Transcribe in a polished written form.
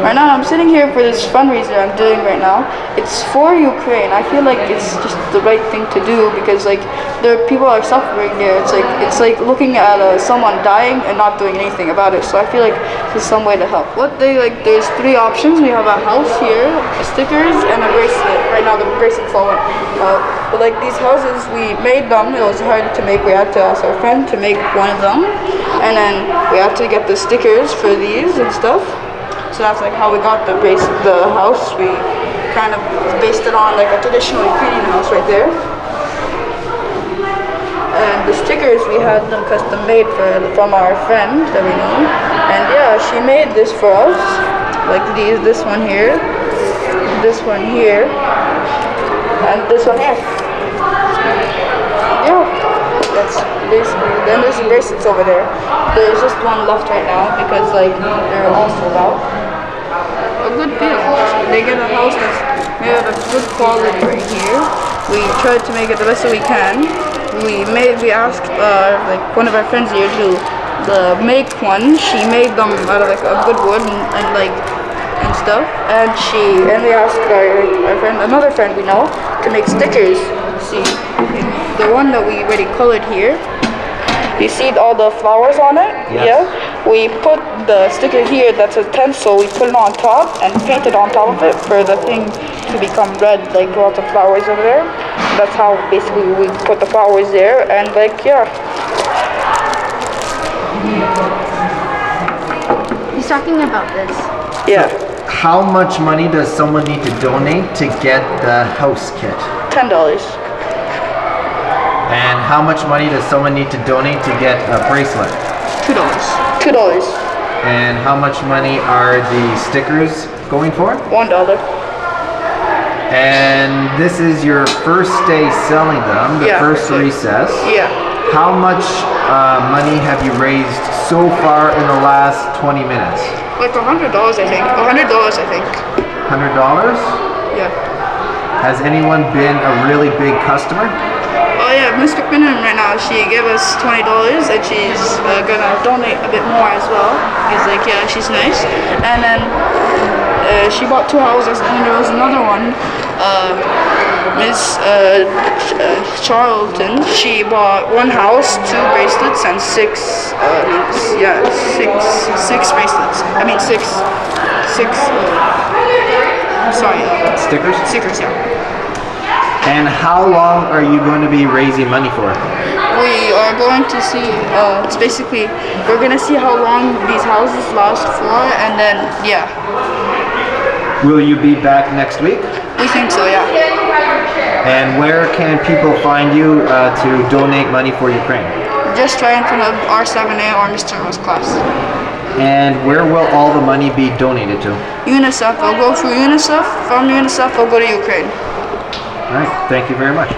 Right now I'm sitting here for this fundraiser I'm doing right now. It's for Ukraine. I feel like it's just the right thing to do because like people are suffering there. It's like looking at someone dying and not doing anything about it. So I feel like this is some way to help. There's 3 options. We have a house here, stickers, and a bracelet. Right now the bracelet's all but like these houses, we made them. It was hard to make. We had to ask our friend to make one of them, and then we had to get the stickers for these and stuff. So that's like how we got the house. We kind of based it on like a traditional Ukrainian house right there. And the stickers, we had them custom made from our friend that we know. And yeah, she made this for us. Like this one here, and this one here. Yeah, that's basically. Then there's the bracelets over there. There's just one left right now because like they're all sold out. A good deal. They get a house that's made out of good quality right here. We tried to make it the best that we can. We asked like one of our friends here to make one. She made them out of like a good wood and stuff. And we asked our friend, another friend we know, to make stickers. See, the one that we already colored here. You see all the flowers on it? Yes. Yeah. We put the sticker here that's a pencil. We put it on top and painted on top of it for the thing to become red, like lots of flowers over there. That's how basically we put the flowers there, and like yeah. He's talking about this. Yeah. So, how much money does someone need to donate to get the house kit? $10. And how much money does someone need to donate to get a bracelet? $2. And how much money are the stickers going for? $1. And this is your first day selling them, the first recess. Yeah. How much money have you raised so far in the last 20 minutes? Like $100, I think. $100, I think. $100? Yeah. Has anyone been a really big customer? Oh yeah, Miss McMillan right now, she gave us $20 and she's gonna donate a bit more as well. Because like, yeah, she's nice. And then she bought 2 houses, and there was another one, Miss Charlton. She bought 1 house, 2 bracelets, and 6 bracelets. I mean 6 Stickers? stickers, yeah. And how long are you going to be raising money for? We are going to see, it's basically, we're going to see how long these houses last for, and then, yeah. Will you be back next week? We think so, yeah. And where can people find you to donate money for Ukraine? Just try in front of R7A or Mr. Rose class. And where will all the money be donated to? UNICEF, I'll go through UNICEF. From UNICEF, I'll go to Ukraine. All right, thank you very much.